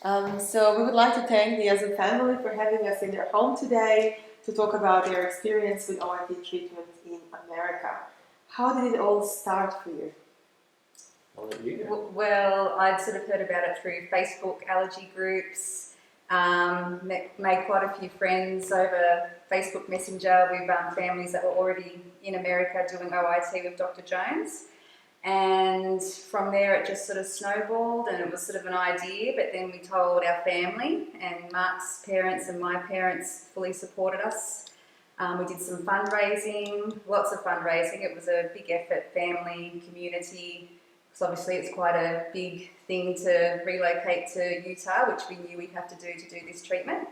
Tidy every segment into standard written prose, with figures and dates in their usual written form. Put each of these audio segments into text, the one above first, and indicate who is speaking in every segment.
Speaker 1: So we would like to thank the Jessop family for having us in their home today to talk about their experience with OIP treatment in America. How did it all start for you?
Speaker 2: Well, I'd sort of heard about it through Facebook allergy groups, made quite a few friends over Facebook Messenger with families that were already in America doing OIT with Dr. Jones. And from there it just sort of snowballed, and it was sort of an idea, but then we told our family, and Mark's parents and my parents fully supported us. We did some fundraising, lots of fundraising. It was a big effort, family, community, because obviously it's quite a big thing to relocate to Utah, which we knew we'd have to do this treatment.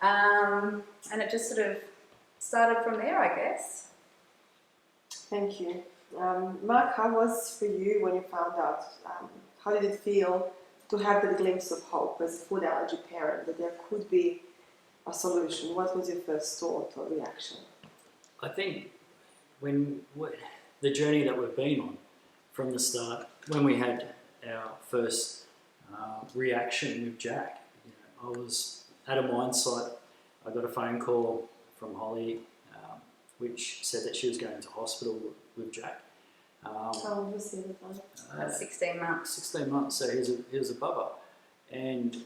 Speaker 2: And it just sort of started from there, I guess.
Speaker 1: Thank you. Mark, how was for you when you found out? How did it feel to have the glimpse of hope as a food allergy parent that there could be a solution? What was your first thought or reaction?
Speaker 3: I think the journey that we've been on from the start, when we had our first reaction with Jack, I was at a mine site. I got a phone call from Holly, which said that she was going to hospital with Jack.
Speaker 1: How old was he at the time?
Speaker 2: About 16 months.
Speaker 3: 16 months, so he was a bubba. And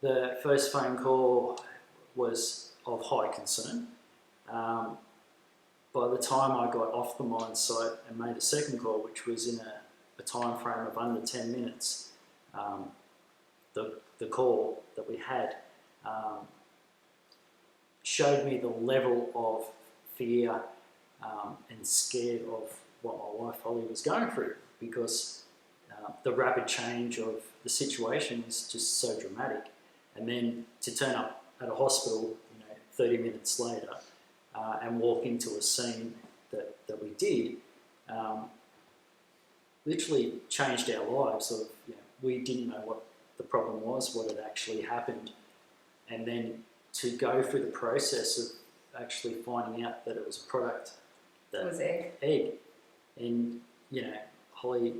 Speaker 3: the first phone call was of high concern. By the time I got off the mine site and made a second call, which was in a time frame of under 10 minutes, the call that we had showed me the level of fear and scared of what my wife Holly was going through, because the rapid change of the situation was just so dramatic. And then to turn up at a hospital 30 minutes later and walk into a scene that we did literally changed our lives. We didn't know what the problem was, what had actually happened, and then to go through the process of actually finding out that it was a product that
Speaker 2: was
Speaker 3: egg. And Holly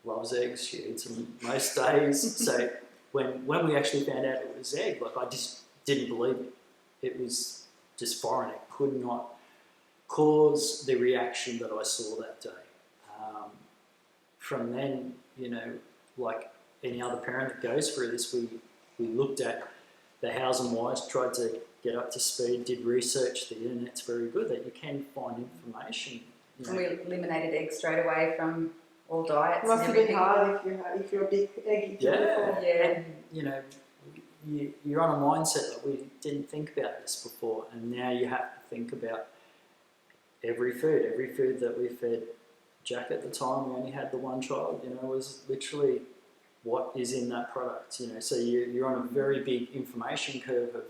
Speaker 3: loves eggs, she eats them most days. So when we actually found out it was egg, I just didn't believe it. It was just foreign. It could not cause the reaction that I saw that day. From then, like any other parent that goes through this, we looked at the hows and whys, tried to get up to speed, did research. The internet's very good that you can find information.
Speaker 2: And we eliminated eggs straight away from all diets.
Speaker 1: It must have been hard if you're a big egg eater.
Speaker 2: Yeah.
Speaker 3: And, you're on a mindset that we didn't think about this before, and now you have to think about every food that we fed Jack at the time. We only had the one child, was literally what is in that product, so you're on a very big information curve of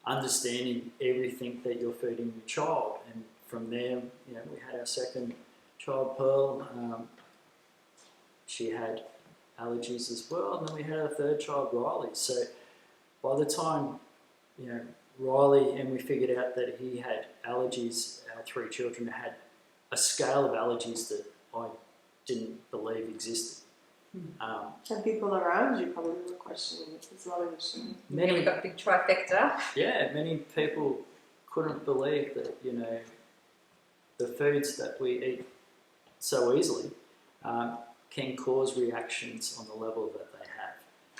Speaker 3: understanding everything that you're feeding your child. And from there, we had our second child, Pearl. She had allergies as well, and then we had our third child, Riley. So by the time, Riley, and we figured out that he had allergies, our three children had a scale of allergies that I didn't believe existed.
Speaker 1: And people around you probably were questioning it as well.
Speaker 2: We got a big trifecta.
Speaker 3: Yeah, many people couldn't believe that, the foods that we eat so easily can cause reactions on the level that they have.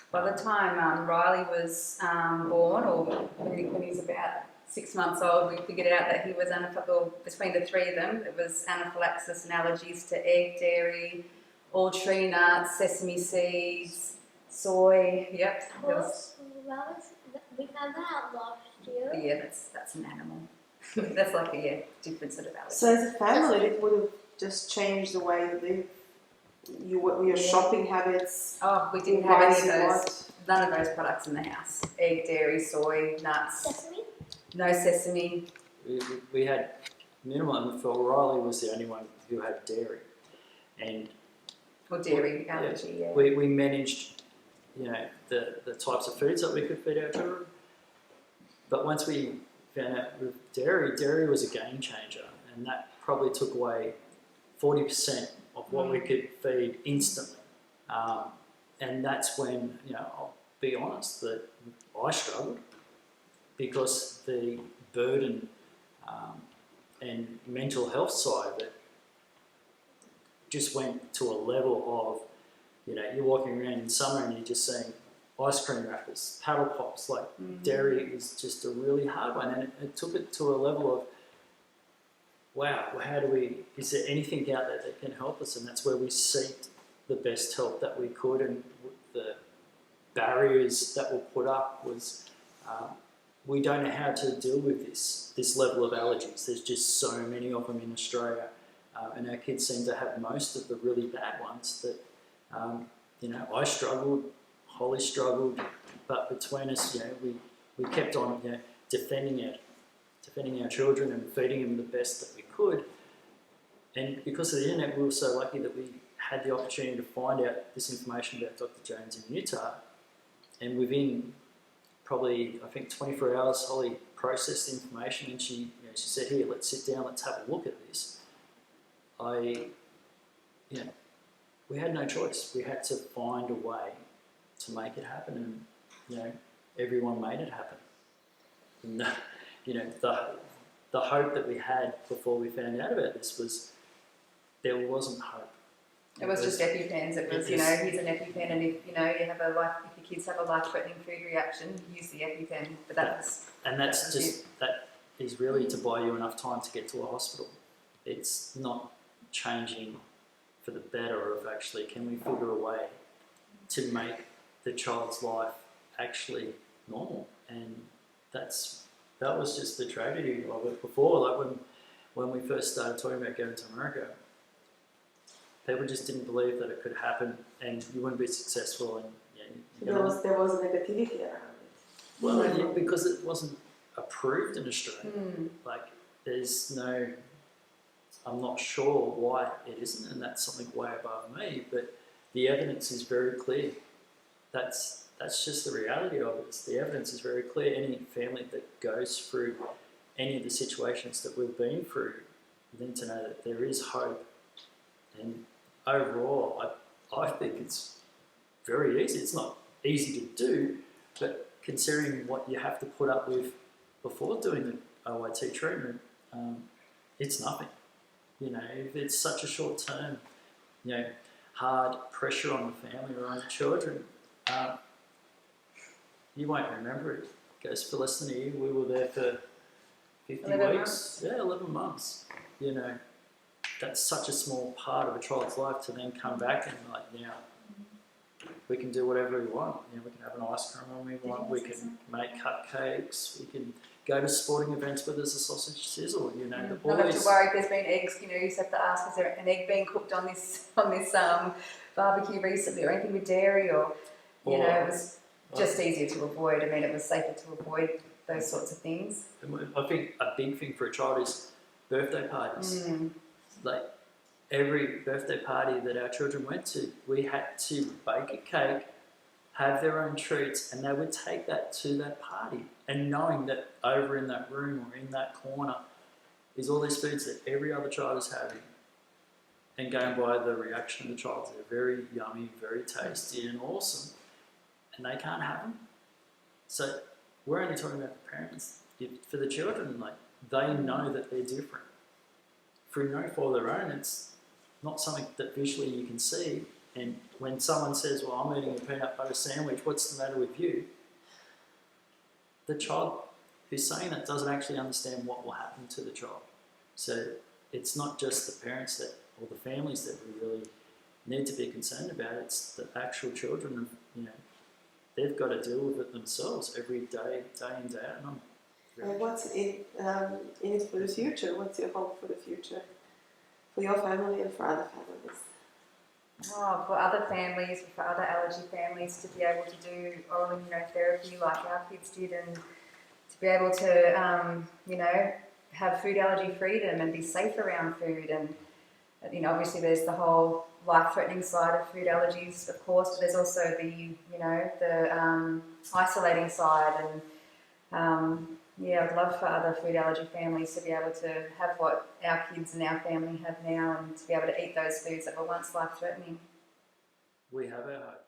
Speaker 2: By the time Riley was born, or when he was about 6 months old, we figured out that he was between the three of them, it was anaphylaxis and allergies to egg, dairy, all tree nuts, sesame seeds, soy. Yep.
Speaker 4: We found that out last year.
Speaker 2: Yeah, that's an animal. That's like a different sort of allergy.
Speaker 1: So as a family, it would have just changed the way you live, your shopping habits.
Speaker 2: Oh, we didn't have any of those. None of those products in the house. Egg, dairy, soy, nuts.
Speaker 4: Sesame?
Speaker 2: No sesame.
Speaker 3: We had minimum. For Riley was the only one who had dairy, and
Speaker 2: Or dairy allergy, yeah.
Speaker 3: We managed, the types of foods that we could feed our children. But once we found out with dairy was a game changer, and that probably took away 40% of what we could feed instantly. And that's when, be honest that I struggled because the burden and mental health side of it just went to a level of, you're walking around in summer and you're just seeing ice cream wrappers, paddle pops, like dairy is just a really hard one. And it took it to a level of, wow, is there anything out there that can help us? And that's where we sought the best help that we could. And the barriers that were put up was, we don't know how to deal with this level of allergies. There's just so many of them in Australia. And our kids seem to have most of the really bad ones that, I struggled, Holly struggled, but between us, we kept on, defending our children and feeding them the best that we could. And because of the internet, we were so lucky that we had the opportunity to find out this information about Dr. Jones in Utah. And within probably, I think, 24 hours, Holly processed the information and she said, here, let's sit down, let's have a look at this. We had no choice. We had to find a way to make it happen, and everyone made it happen. And, the hope that we had before we found out about this was there wasn't hope.
Speaker 2: It was just EpiPens. It was, here's an EpiPen, and if if your kids have a life-threatening food reaction, use the EpiPen. But that is really to buy you enough time to get to a hospital. It's not changing for the better of actually, can we figure a way to make the child's life actually normal? And that was just the tragedy of it before. Like when we first started talking about going to America, people just didn't believe that it could happen and you wouldn't be successful. And
Speaker 1: there was a negativity around it.
Speaker 3: Well, because it wasn't approved in Australia. Like there's no, I'm not sure why it isn't, and that's something way above me, but the evidence is very clear. That's just the reality of it. The evidence is very clear. Any family that goes through any of the situations that we've been through, you need to know that there is hope. And overall, I think it's very easy. It's not easy to do, but considering what you have to put up with before doing the OIT treatment, it's nothing. If it's such a short term, hard pressure on the family or on the children, you won't remember it. It goes for less than a year. We were there for 50
Speaker 2: 11
Speaker 3: weeks.
Speaker 2: months.
Speaker 3: Yeah, 11 months. That's such a small part of a child's life to then come back and now we can do whatever we want. We can have an ice cream when we want. We can make cupcakes. We can go to sporting events where there's a sausage sizzle. The
Speaker 2: Not have
Speaker 3: boys.
Speaker 2: to worry if there's been eggs. You just have to ask, is there an egg being cooked on this barbecue recently, or anything with dairy, or it was just easier to avoid. It was safer to avoid those sorts of things.
Speaker 3: I think a big thing for a child is birthday parties. Like every birthday party that our children went to, we had to bake a cake, have their own treats, and they would take that to that party. And knowing that over in that room or in that corner is all these foods that every other child is having, and going by the reaction of the child, they're very yummy, very tasty and awesome, and they can't have them. So we're only talking about the parents. For the children, they know that they're different. Through no fault of their own, it's not something that visually you can see. And when someone says, well, I'm eating a peanut butter sandwich, what's the matter with you? The child who's saying that doesn't actually understand what will happen to the child. So it's not just the parents or the families that we really need to be concerned about. It's the actual children. They've got to deal with it themselves every day, day in, day out.
Speaker 1: And what's in it for the future? What's your hope for the future? For your family and for other families?
Speaker 2: For other families, for other allergy families, to be able to do oral immunotherapy like our kids did, and to be able to, have food allergy freedom and be safe around food. And, obviously there's the whole life-threatening side of food allergies, of course, but there's also the isolating side. And, I'd love for other food allergy families to be able to have what our kids and our family have now, and to be able to eat those foods that were once life-threatening.
Speaker 3: We have our hope.